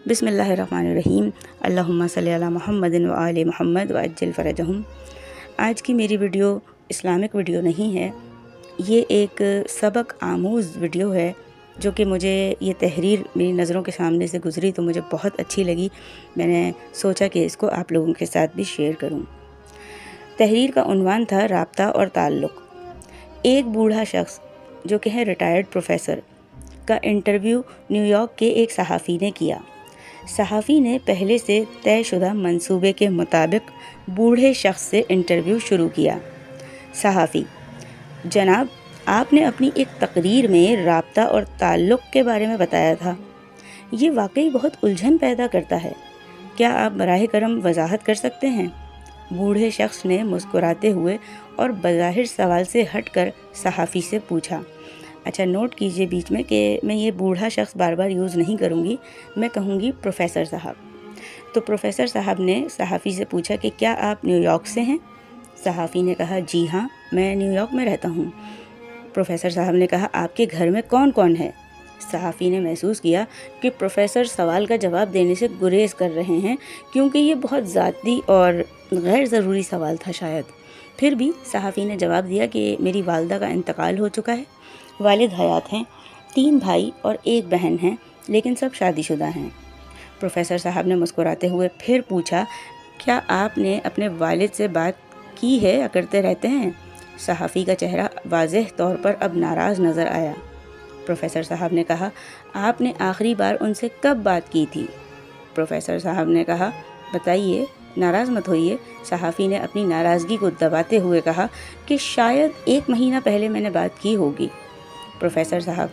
बिस्मिल्लाहिर्रहमानिर्रहीम। अल्लाहुम्मा सल्ली अला मुहम्मदिन व आले मुहम्मद व अज्जिल फ़रजहुम। आज की मेरी वीडियो इस्लामिक वीडियो नहीं है, ये एक सबक आमूज़ वीडियो है जो कि मुझे ये तहरीर मेरी नज़रों के सामने से गुज़री तो मुझे बहुत अच्छी लगी। मैंने सोचा कि इसको आप लोगों के साथ भी शेयर करूं। तहरीर का उन्वान था राब्ता और ताल्लुक़। एक बूढ़ा शख्स जो कि है रिटायर्ड प्रोफेसर का इंटरव्यू न्यूयॉर्क के एक सहाफ़ी ने किया। सहाफ़ी ने पहले से तयशुदा मंसूबे के मुताबिक बूढ़े शख्स से इंटरव्यू शुरू किया। सहाफ़ी: जनाब, आपने अपनी एक तकरीर में राब्ता और ताल्लुक़ के बारे में बताया था। ये वाकई बहुत उलझन पैदा करता है, क्या आप बराह करम वजाहत कर सकते हैं? बूढ़े शख्स ने मुस्कुराते हुए और बज़ाहिर सवाल से हटकर सहाफ़ी से पूछा। अच्छा, नोट कीजिए बीच में कि मैं ये बूढ़ा शख्स बार बार यूज़ नहीं करूँगी, मैं कहूँगी प्रोफेसर साहब। तो प्रोफेसर साहब ने सहाफ़ी से पूछा कि क्या आप न्यूयॉर्क से हैं? सहाफ़ी ने कहा, जी हाँ, मैं न्यूयॉर्क में रहता हूँ। प्रोफेसर साहब ने कहा, आपके घर में कौन कौन है? सहाफ़ी ने महसूस किया कि प्रोफेसर सवाल का जवाब देने से गुरेज कर रहे हैं, क्योंकि ये बहुत ज़ाती और गैर ज़रूरी सवाल था शायद। फिर भी सहाफ़ी ने जवाब दिया कि मेरी वालदा का इंतकाल हो चुका है, वालिद हयात हैं, 3 भाई और 1 बहन हैं, लेकिन सब शादीशुदा हैं। प्रोफेसर साहब ने मुस्कुराते हुए फिर पूछा, क्या आपने अपने वालिद से बात की है या करते रहते हैं? सहाफ़ी का चेहरा वाज़ेह तौर पर अब नाराज़ नज़र आया। प्रोफेसर साहब ने कहा, आपने आखिरी बार उनसे कब बात की थी? प्रोफेसर साहब ने कहा, बताइए, नाराज़ मत होइए। सहाफ़ी ने अपनी नाराज़गी को दबाते हुए कहा कि शायद 1 महीना पहले मैंने बात की होगी। प्रोफेसर साहब,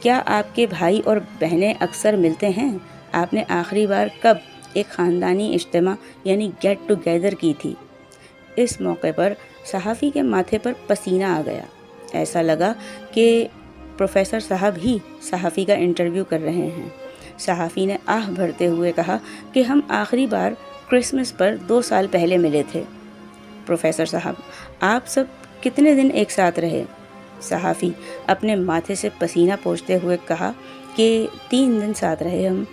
क्या आपके भाई और बहनें अक्सर मिलते हैं? आपने आखिरी बार कब एक ख़ानदानी इज्तिमा यानी गेट टुगेदर की थी? इस मौके पर सहाफ़ी के माथे पर पसीना आ गया। ऐसा लगा कि प्रोफेसर साहब ही सहाफ़ी का इंटरव्यू कर रहे हैं। सहाफ़ी ने आह भरते हुए कहा कि हम आखिरी बार क्रिसमस पर 2 साल पहले मिले थे। प्रोफेसर साहब, आप सब कितने दिन एक साथ रहे? सहाफ़ी अपने माथे से पसीना पोंछते हुए कहा कि 3 दिन साथ रहे हम।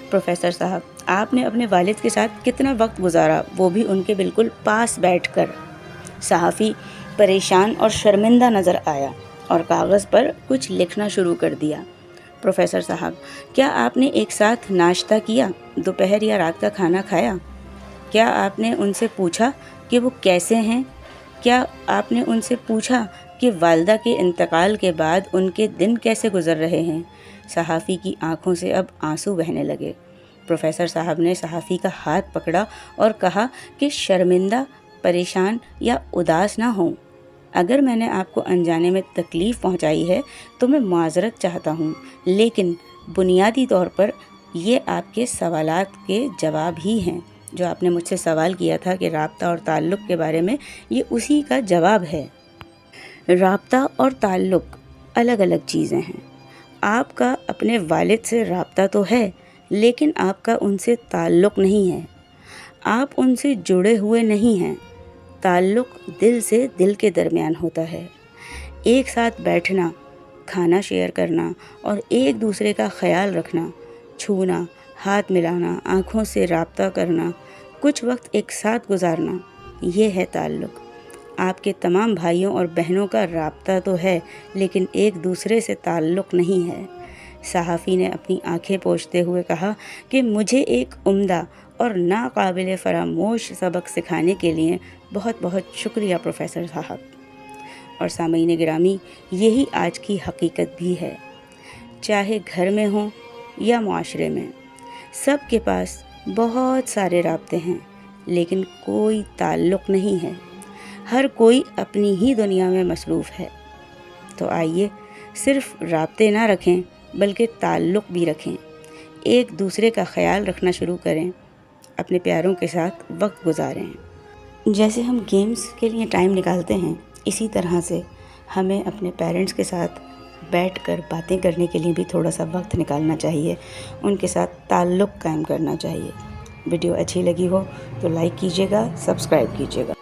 प्रोफेसर साहब, आपने अपने वालिद के साथ कितना वक्त गुजारा, वो भी उनके बिल्कुल पास बैठकर? सहाफ़ी परेशान और शर्मिंदा नज़र आया और कागज़ पर कुछ लिखना शुरू कर दिया। प्रोफेसर साहब, क्या आपने एक साथ नाश्ता किया, दोपहर या रात का खाना खाया? क्या आपने उनसे पूछा कि वो कैसे हैं? क्या आपने उनसे पूछा कि वालदा के इंतकाल के बाद उनके दिन कैसे गुजर रहे हैं? सहाफ़ी की आंखों से अब आंसू बहने लगे। प्रोफेसर साहब ने सहाफ़ी का हाथ पकड़ा और कहा कि शर्मिंदा, परेशान या उदास ना हों। अगर मैंने आपको अनजाने में तकलीफ़ पहुंचाई है तो मैं माज़रत चाहता हूं, लेकिन बुनियादी तौर पर ये आपके सवालात के जवाब ही हैं। जो आपने मुझसे सवाल किया था कि राब्ता और ताल्लुक़ के बारे में, ये उसी का जवाब है। राब्ता और ताल्लुक़ अलग अलग चीज़ें हैं। आपका अपने वालिद से राब्ता तो है, लेकिन आपका उनसे ताल्लुक़ नहीं है। आप उनसे जुड़े हुए नहीं हैं। ताल्लुक़ दिल से दिल के दरमियान होता है। एक साथ बैठना, खाना शेयर करना और एक दूसरे का ख्याल रखना, छूना, हाथ मिलाना, आँखों से राब्ता करना, कुछ वक्त एक साथ गुजारना, ये है ताल्लुक़। आपके तमाम भाइयों और बहनों का राब्ता तो है, लेकिन एक दूसरे से ताल्लुक़ नहीं है। सहाफ़ी ने अपनी आंखें पोंछते हुए कहा कि मुझे एक उम्दा और नाकाबिल फरामोश सबक सिखाने के लिए बहुत बहुत शुक्रिया प्रोफेसर साहब। और सामीन गिरामी, यही आज की हकीकत भी है। चाहे घर में हो या मुआशरे में, सब के पास बहुत सारे राब्ते हैं, लेकिन कोई ताल्लुक़ नहीं है। हर कोई अपनी ही दुनिया में मसरूफ़ है। तो आइए सिर्फ़ राब्ते ना रखें, बल्कि ताल्लुक़ भी रखें। एक दूसरे का ख्याल रखना शुरू करें, अपने प्यारों के साथ वक्त गुजारें। जैसे हम गेम्स के लिए टाइम निकालते हैं, इसी तरह से हमें अपने पेरेंट्स के साथ बैठकर बातें करने के लिए भी थोड़ा सा वक्त निकालना चाहिए, उनके साथ ताल्लुक़ कायम करना चाहिए। वीडियो अच्छी लगी हो तो लाइक कीजिएगा, सब्सक्राइब कीजिएगा।